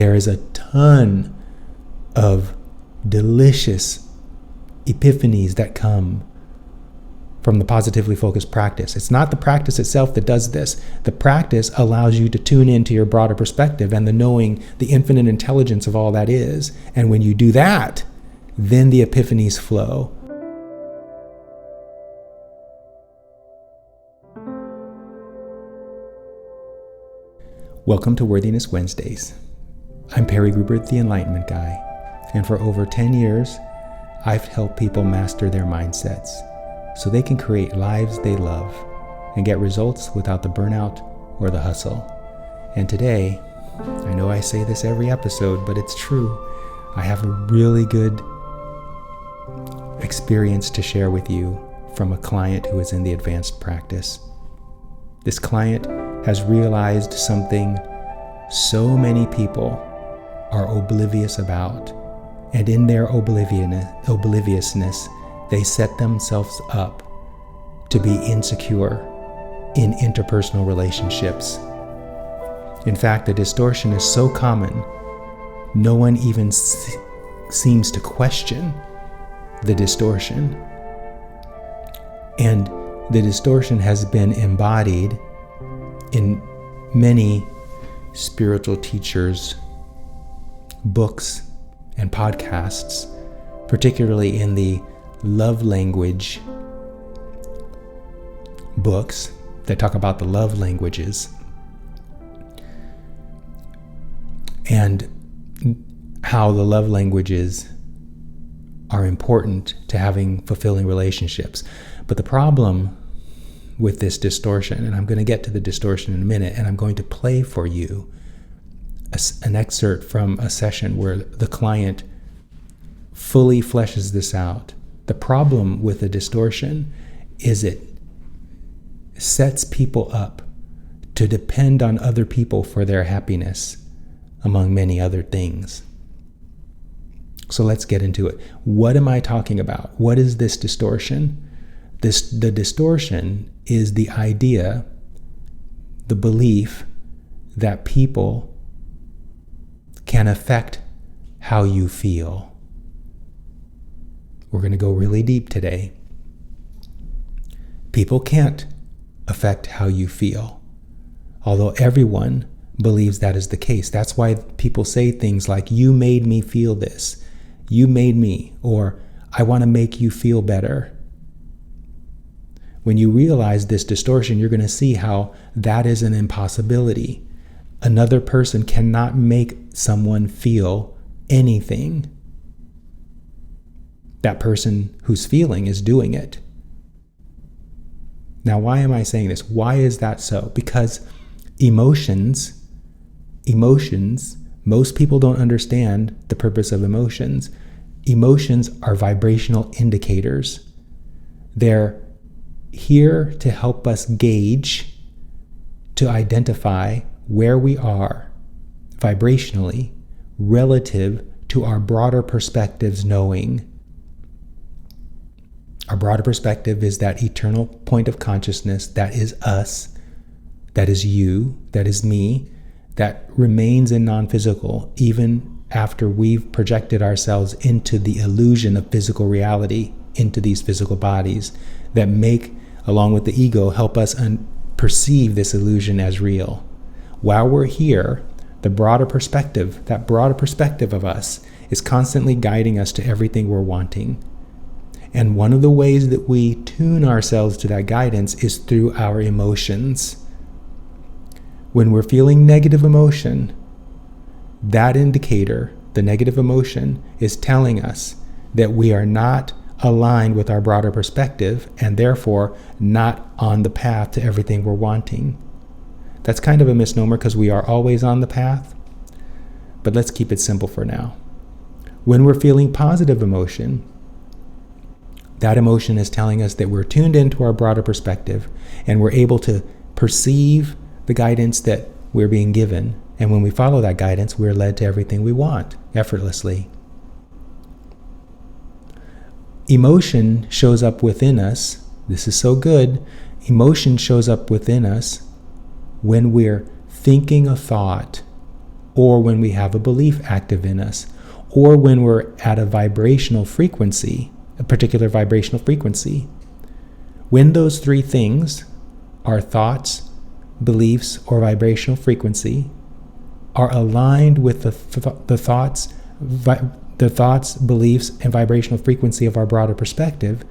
There is a ton of delicious epiphanies that come from the positively focused practice. It's not the practice itself that does this. The practice allows you to tune into your broader perspective and the knowing the infinite intelligence of all that is. And when you do that, then the epiphanies flow. Welcome to Worthiness Wednesdays. I'm Perry Gruber, the Enlightenment Guy, and for over 10 years, I've helped people master their mindsets so they can create lives they love and get results without the burnout or the hustle. And today, I know I say this every episode, but it's true. I have a really good experience to share with you from a client who is in the advanced practice. This client has realized something so many people are oblivious about, and in their obliviousness, they set themselves up to be insecure in interpersonal relationships. In fact, the distortion is so common, no one even seems to question the distortion. And the distortion has been embodied in many spiritual teachers' books and podcasts, particularly in the love language books that talk about the love languages and how the love languages are important to having fulfilling relationships. But the problem with this distortion, and I'm going to get to the distortion in a minute, and I'm going to play for you an excerpt from a session where the client fully fleshes this out. The problem with the distortion is it sets people up to depend on other people for their happiness, among many other things. So let's get into it. What am I talking about? What is this distortion? The distortion is the idea, the belief that people can affect how you feel. We're going to go really deep today. People can't affect how you feel, although everyone believes that is the case. That's why people say things like, "You made me feel this," "You made me," or "I want to make you feel better." When you realize this distortion, you're going to see how that is an impossibility. Another person cannot make someone feel anything. That person who's feeling is doing it. Now, why am I saying this? Why is that so? Because emotions, most people don't understand the purpose of emotions. Emotions are vibrational indicators. They're here to help us gauge, to identify where we are vibrationally relative to our broader perspective's knowing. Our broader perspective is that eternal point of consciousness that is us, that is you, that is me, that remains in non-physical even after we've projected ourselves into the illusion of physical reality, into these physical bodies that make, along with the ego, help us perceive this illusion as real. While we're here, that broader perspective of us is constantly guiding us to everything we're wanting. And one of the ways that we tune ourselves to that guidance is through our emotions. When we're feeling negative emotion, that indicator, the negative emotion, is telling us that we are not aligned with our broader perspective and therefore not on the path to everything we're wanting. That's kind of a misnomer because we are always on the path, but let's keep it simple for now. When we're feeling positive emotion, that emotion is telling us that we're tuned into our broader perspective and we're able to perceive the guidance that we're being given. And when we follow that guidance, we're led to everything we want effortlessly. Emotion shows up within us. This is so good. Emotion shows up within us when we're thinking a thought or when we have a belief active in us, or when we're at a vibrational frequency, a particular vibrational frequency. When those three things, our thoughts, beliefs, or vibrational frequency, are aligned with the thoughts, beliefs, and vibrational frequency of our broader perspective,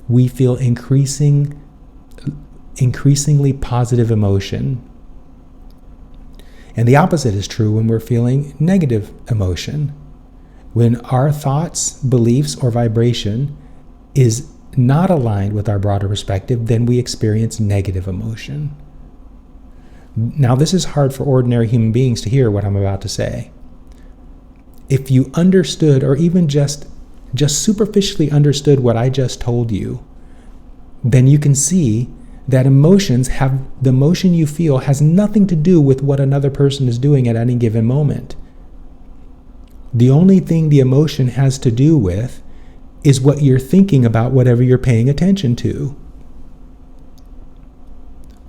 we feel increasingly positive emotion. And the opposite is true when we're feeling negative emotion. When our thoughts, beliefs, or vibration is not aligned with our broader perspective, then we experience negative emotion. Now, this is hard for ordinary human beings to hear what I'm about to say. If you understood, or even just superficially understood what I just told you, then you can see that the emotion you feel has nothing to do with what another person is doing at any given moment. The only thing the emotion has to do with is what you're thinking about whatever you're paying attention to,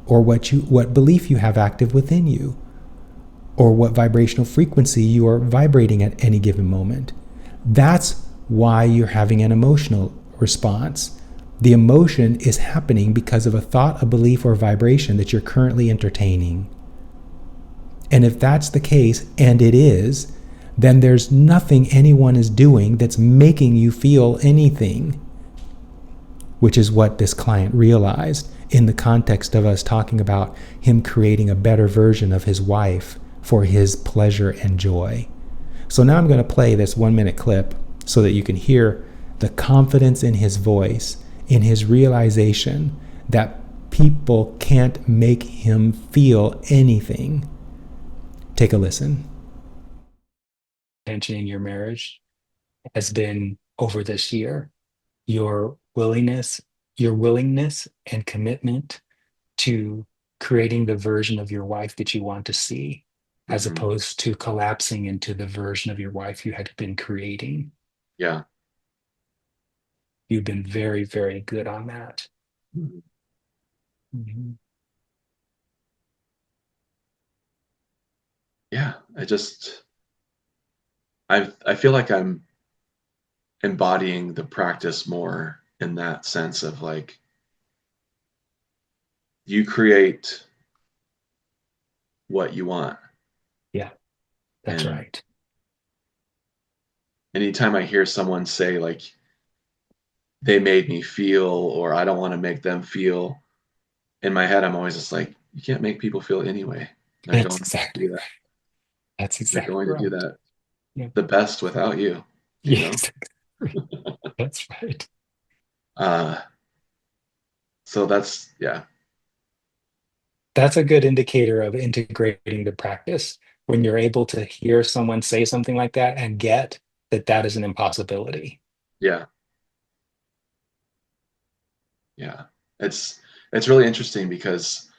or what belief you have active within you, or what vibrational frequency you are vibrating at any given moment. That's why you're having an emotional response. The emotion is happening because of a thought, a belief, or vibration that you're currently entertaining. And if that's the case, and it is, then there's nothing anyone is doing that's making you feel anything, which is what this client realized in the context of us talking about him creating a better version of his wife for his pleasure and joy. So now I'm going to play this 1-minute clip so that you can hear the confidence in his voice, in his realization that people can't make him feel anything. Take a listen. Tension in your marriage has been over this year, your willingness and commitment to creating the version of your wife that you want to see, as opposed to collapsing into the version of your wife you had been creating. Yeah. You've been very, very good on that. Mhm. Mm-hmm. Yeah. I feel like I'm embodying the practice more in that sense of like, you create what you want. Yeah, that's And right. anytime I hear someone say like, they made me feel, or I don't want to make them feel, in my head, I'm always just like, you can't make people feel anyway. They're That's going to exactly do that. right. That's They're exactly going to do right. that Yeah. the best without you, you know? Yes, that's right. Uh, so that's, yeah. That's a good indicator of integrating the practice, when you're able to hear someone say something like that and get that that is an impossibility. Yeah. Yeah. It's really interesting because,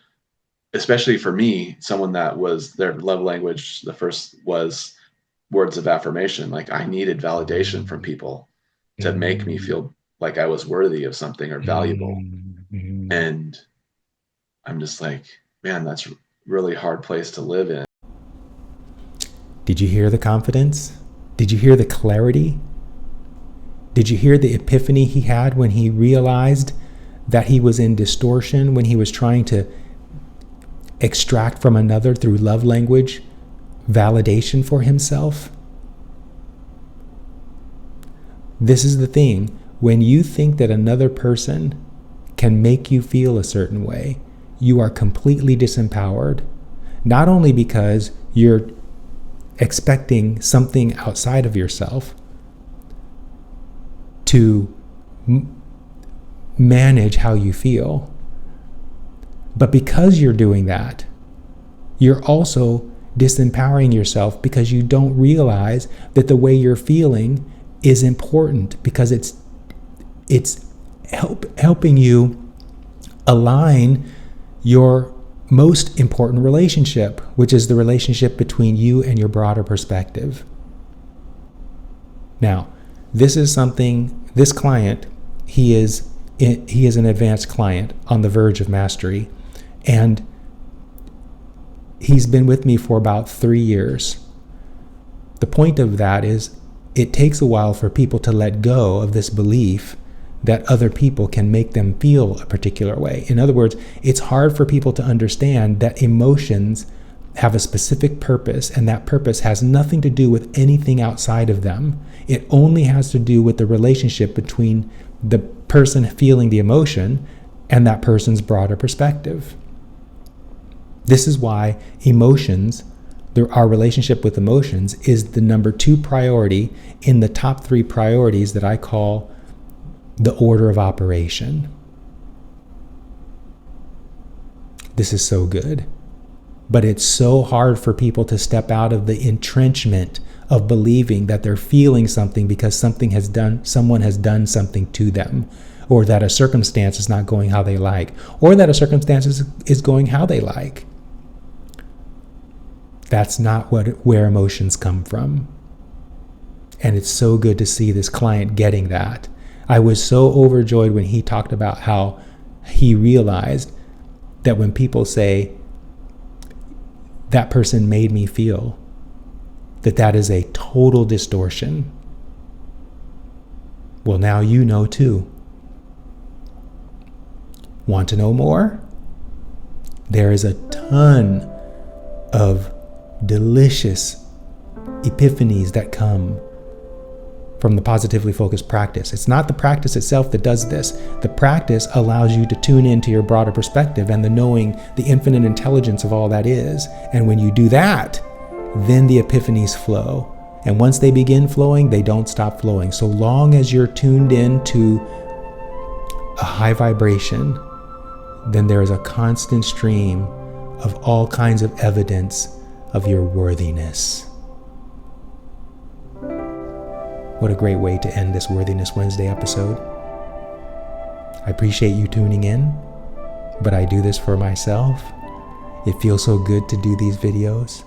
especially for me, someone that was their love language, the first was words of affirmation. Like I needed validation from people to make me Mm, feel like I was worthy of something or valuable. mm. And I'm just like, man, that's a really hard place to live in. Did you hear the confidence? Did you hear the clarity? Did you hear the epiphany he had when he realized that he was in distortion, when he was trying to extract from another through love language validation for himself? This is the thing. When you think that another person can make you feel a certain way, you are completely disempowered. Not only because you're expecting something outside of yourself to manage how you feel, but because you're doing that, you're also disempowering yourself, because you don't realize that the way you're feeling is important, because it's helping you align your most important relationship, which is the relationship between you and your broader perspective. Now, this client, he is an advanced client on the verge of mastery, and he's been with me for about 3 years. The point of that is it takes a while for people to let go of this belief that other people can make them feel a particular way. In other words, it's hard for people to understand that emotions have a specific purpose, and that purpose has nothing to do with anything outside of them. It only has to do with the relationship between the person feeling the emotion and that person's broader perspective. This is why emotions, our relationship with emotions, is the number 2 priority in the top 3 priorities that I call the order of operation. This is so good. But it's so hard for people to step out of the entrenchment of believing that they're feeling something because someone has done something to them, or that a circumstance is not going how they like, or that a circumstance is going how they like. That's not where emotions come from. And it's so good to see this client getting that. I was so overjoyed when he talked about how he realized that when people say, that person made me feel, that is a total distortion. Well, now you know too. Want to know more? There is a ton of delicious epiphanies that come from the positively focused practice. It's not the practice itself that does this. The practice allows you to tune into your broader perspective and the knowing the infinite intelligence of all that is. And when you do that, then the epiphanies flow. And once they begin flowing, they don't stop flowing. So long as you're tuned in to a high vibration, then there is a constant stream of all kinds of evidence of your worthiness. What a great way to end this Worthiness Wednesday episode. I appreciate you tuning in, but I do this for myself. It feels so good to do these videos.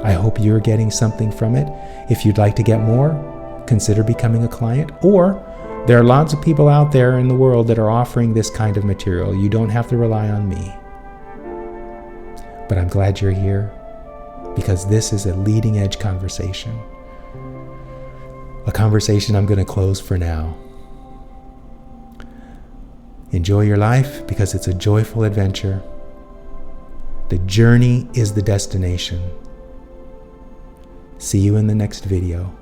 I hope you're getting something from it. If you'd like to get more, consider becoming a client, or there are lots of people out there in the world that are offering this kind of material. You don't have to rely on me. But I'm glad you're here, because this is a leading edge conversation. A conversation I'm going to close for now. Enjoy your life, because it's a joyful adventure. The journey is the destination. See you in the next video.